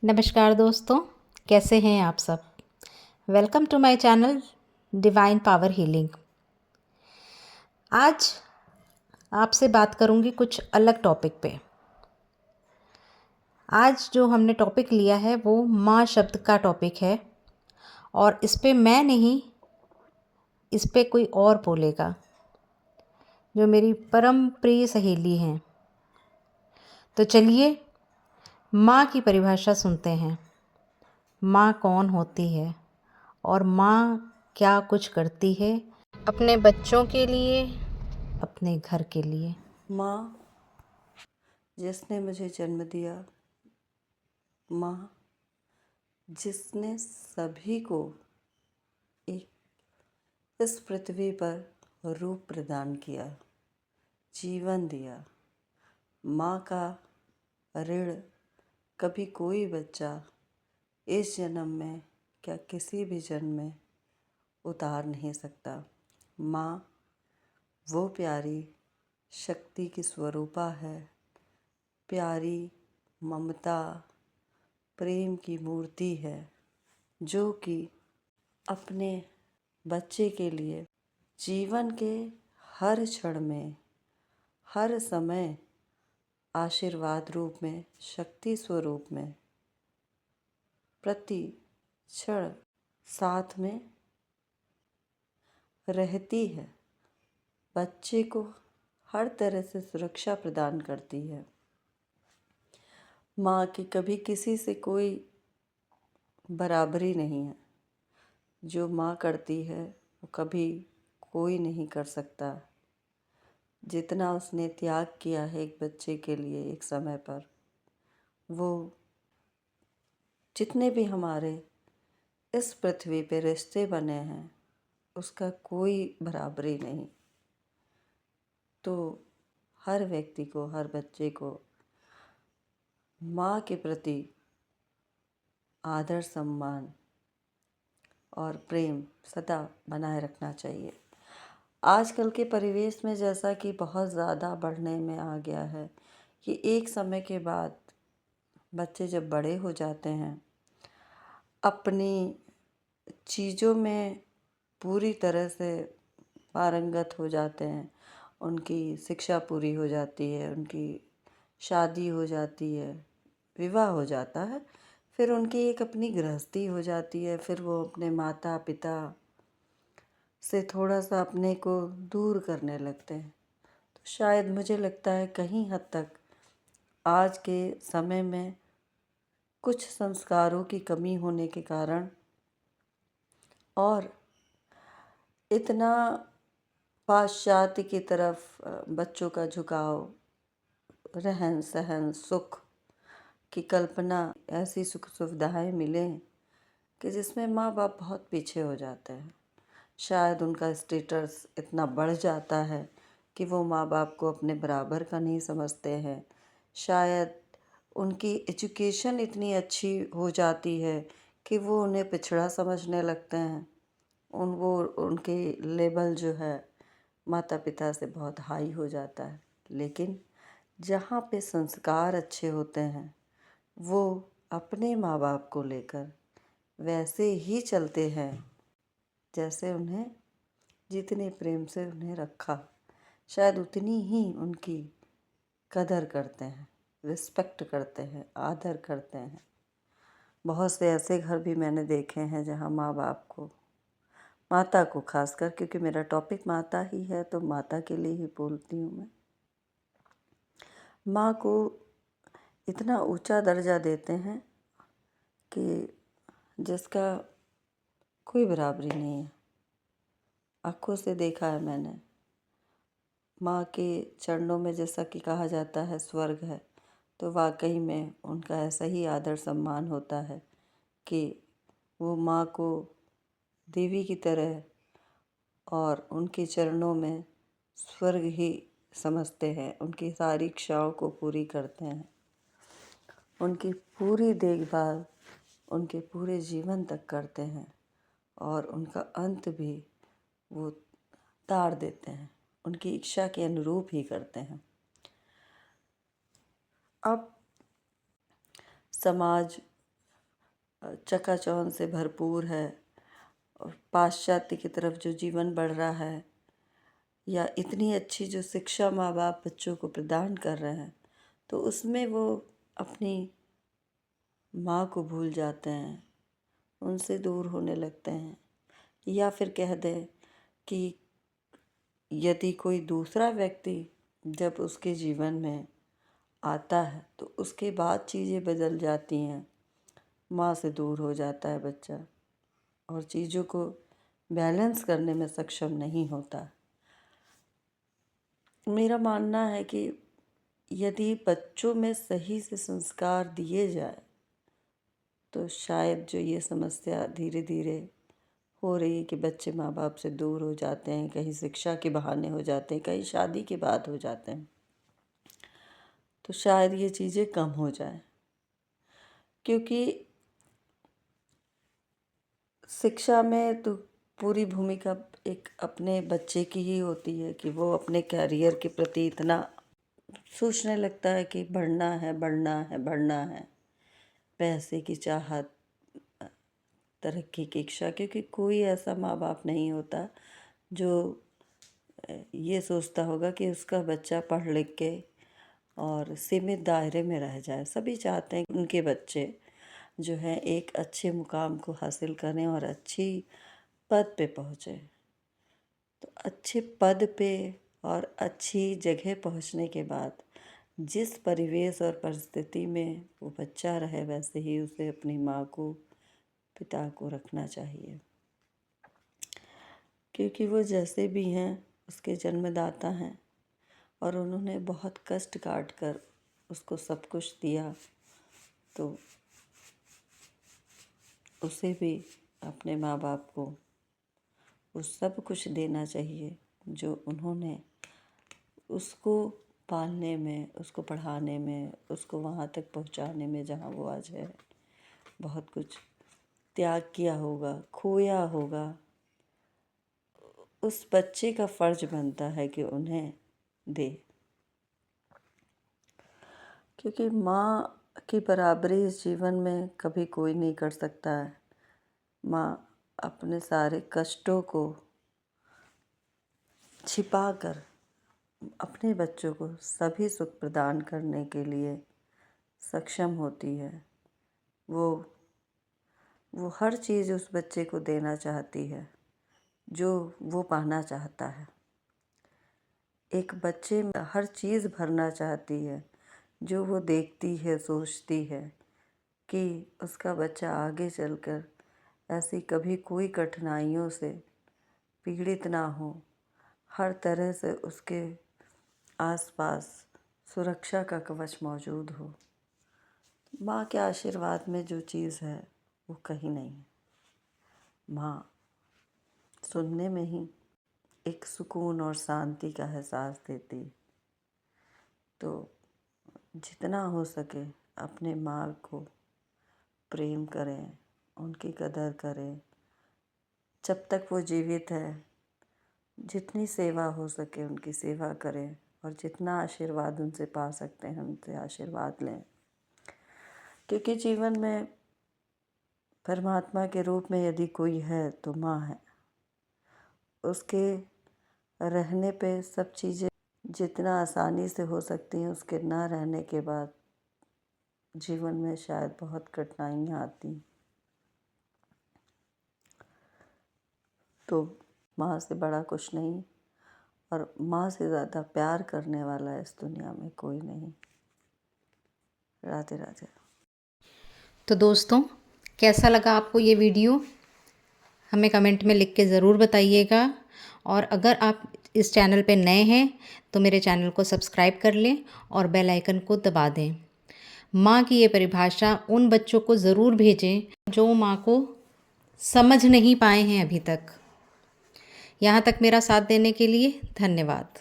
नमस्कार दोस्तों, कैसे हैं आप सब? Welcome to my channel divine power healing. आज आपसे बात करूंगी कुछ अलग टॉपिक पे। आज जो हमने टॉपिक लिया है वो माँ शब्द का टॉपिक है और इस पे मैं नहीं, इस पे कोई और बोलेगा, जो मेरी परम प्रिय सहेली हैं। तो चलिए माँ की परिभाषा सुनते हैं। माँ कौन होती है और माँ क्या कुछ करती है अपने बच्चों के लिए, अपने घर के लिए। माँ जिसने मुझे जन्म दिया, माँ जिसने सभी को एक इस पृथ्वी पर रूप प्रदान किया, जीवन दिया। माँ का ऋण कभी कोई बच्चा इस जन्म में क्या किसी भी जन्म में उतार नहीं सकता। माँ वो प्यारी शक्ति की स्वरूपा है, प्यारी ममता प्रेम की मूर्ति है, जो कि अपने बच्चे के लिए जीवन के हर क्षण में, हर समय आशीर्वाद रूप में, शक्ति स्वरूप में प्रति क्षण साथ में रहती है। बच्चे को हर तरह से सुरक्षा प्रदान करती है। माँ की कभी किसी से कोई बराबरी नहीं है। जो माँ करती है वो कभी कोई नहीं कर सकता। जितना उसने त्याग किया है एक बच्चे के लिए एक समय पर, वो जितने भी हमारे इस पृथ्वी पे रिश्ते बने हैं उसका कोई बराबरी नहीं। तो हर व्यक्ति को, हर बच्चे को माँ के प्रति आदर सम्मान और प्रेम सदा बनाए रखना चाहिए। आजकल के परिवेश में जैसा कि बहुत ज़्यादा बढ़ने में आ गया है कि एक समय के बाद बच्चे जब बड़े हो जाते हैं, अपनी चीज़ों में पूरी तरह से पारंगत हो जाते हैं, उनकी शिक्षा पूरी हो जाती है, उनकी शादी हो जाती है, विवाह हो जाता है, फिर उनकी एक अपनी गृहस्थी हो जाती है, फिर वो अपने माता पिता से थोड़ा सा अपने को दूर करने लगते हैं। तो शायद मुझे लगता है कहीं हद तक आज के समय में कुछ संस्कारों की कमी होने के कारण और इतना पाश्चात्य की तरफ बच्चों का झुकाव, रहन सहन, सुख की कल्पना, ऐसी सुख सुविधाएं मिलें कि जिसमें माँ बाप बहुत पीछे हो जाते हैं। शायद उनका स्टेटस इतना बढ़ जाता है कि वो माँ बाप को अपने बराबर का नहीं समझते हैं। शायद उनकी एजुकेशन इतनी अच्छी हो जाती है कि वो उन्हें पिछड़ा समझने लगते हैं। उनके लेवल जो है माता पिता से बहुत हाई हो जाता है। लेकिन जहाँ पे संस्कार अच्छे होते हैं वो अपने माँ बाप को लेकर वैसे ही चलते हैं जैसे उन्हें जितने प्रेम से उन्हें रखा, शायद उतनी ही उनकी कदर करते हैं, रिस्पेक्ट करते हैं, आदर करते हैं। बहुत से ऐसे घर भी मैंने देखे हैं जहाँ माँ बाप को, माता को खासकर, क्योंकि मेरा टॉपिक माता ही है तो माता के लिए ही बोलती हूँ मैं, माँ को इतना ऊंचा दर्जा देते हैं कि जिसका कोई बराबरी नहीं है। आँखों से देखा है मैंने। माँ के चरणों में जैसा कि कहा जाता है स्वर्ग है, तो वाकई में उनका ऐसा ही आदर सम्मान होता है कि वो माँ को देवी की तरह और उनके चरणों में स्वर्ग ही समझते हैं। उनकी सारी इच्छाओं को पूरी करते हैं, उनकी पूरी देखभाल उनके पूरे जीवन तक करते हैं और उनका अंत भी वो तार देते हैं, उनकी इच्छा के अनुरूप ही करते हैं। अब समाज चकाचौंध से भरपूर है और पाश्चात्य की तरफ जो जीवन बढ़ रहा है, या इतनी अच्छी जो शिक्षा माँ बाप बच्चों को प्रदान कर रहे हैं, तो उसमें वो अपनी माँ को भूल जाते हैं, उनसे दूर होने लगते हैं। या फिर कह दें कि यदि कोई दूसरा व्यक्ति जब उसके जीवन में आता है तो उसके बाद चीज़ें बदल जाती हैं, माँ से दूर हो जाता है बच्चा और चीज़ों को बैलेंस करने में सक्षम नहीं होता। मेरा मानना है कि यदि बच्चों में सही से संस्कार दिए जाए तो शायद जो ये समस्या धीरे धीरे हो रही है कि बच्चे माँ बाप से दूर हो जाते हैं, कहीं शिक्षा के बहाने हो जाते हैं, कहीं शादी के बाद हो जाते हैं, तो शायद ये चीज़ें कम हो जाए। क्योंकि शिक्षा में तो पूरी भूमिका एक अपने बच्चे की ही होती है कि वो अपने कैरियर के प्रति इतना सोचने लगता है कि बढ़ना है, बढ़ना है, बढ़ना है, पैसे की चाहत, तरक्की की इच्छा। क्योंकि कोई ऐसा माँ बाप नहीं होता जो ये सोचता होगा कि उसका बच्चा पढ़ लिख के और सीमित दायरे में रह जाए। सभी चाहते हैं कि उनके बच्चे जो है एक अच्छे मुकाम को हासिल करें और अच्छी पद पे पहुँचे। तो अच्छे पद पे और अच्छी जगह पहुँचने के बाद जिस परिवेश और परिस्थिति में वो बच्चा रहे, वैसे ही उसे अपनी माँ को, पिता को रखना चाहिए। क्योंकि वो जैसे भी हैं उसके जन्मदाता हैं और उन्होंने बहुत कष्ट काट कर उसको सब कुछ दिया, तो उसे भी अपने माँ बाप को वो सब कुछ देना चाहिए जो उन्होंने उसको पालने में, उसको पढ़ाने में, उसको वहाँ तक पहुँचाने में जहाँ वो आज है, बहुत कुछ त्याग किया होगा, खोया होगा। उस बच्चे का फर्ज बनता है कि उन्हें दे। क्योंकि माँ की बराबरी इस जीवन में कभी कोई नहीं कर सकता है। माँ अपने सारे कष्टों को छिपाकर अपने बच्चों को सभी सुख प्रदान करने के लिए सक्षम होती है। वो हर चीज़ उस बच्चे को देना चाहती है जो वो पाना चाहता है। एक बच्चे में हर चीज़ भरना चाहती है जो वो देखती है, सोचती है कि उसका बच्चा आगे चलकर ऐसी कभी कोई कठिनाइयों से पीड़ित ना हो, हर तरह से उसके आसपास सुरक्षा का कवच मौजूद हो। माँ के आशीर्वाद में जो चीज़ है वो कहीं नहीं है। माँ सुनने में ही एक सुकून और शांति का एहसास देती। तो जितना हो सके अपने माँ को प्रेम करें, उनकी कदर करें। जब तक वो जीवित है जितनी सेवा हो सके उनकी सेवा करें और जितना आशीर्वाद उनसे पा सकते हैं उनसे आशीर्वाद लें। क्योंकि जीवन में परमात्मा के रूप में यदि कोई है तो माँ है। उसके रहने पे सब चीज़ें जितना आसानी से हो सकती हैं, उसके ना रहने के बाद जीवन में शायद बहुत कठिनाइयाँ आती। तो माँ से बड़ा कुछ नहीं और माँ से ज़्यादा प्यार करने वाला इस दुनिया में कोई नहीं। राधे राधे। तो दोस्तों, कैसा लगा आपको ये वीडियो? हमें कमेंट में लिख के ज़रूर बताइएगा। और अगर आप इस चैनल पे नए हैं तो मेरे चैनल को सब्सक्राइब कर लें और बेल आइकन को दबा दें। माँ की ये परिभाषा उन बच्चों को ज़रूर भेजें जो माँ को समझ नहीं पाए हैं अभी तक। यहाँ तक मेरा साथ देने के लिए धन्यवाद।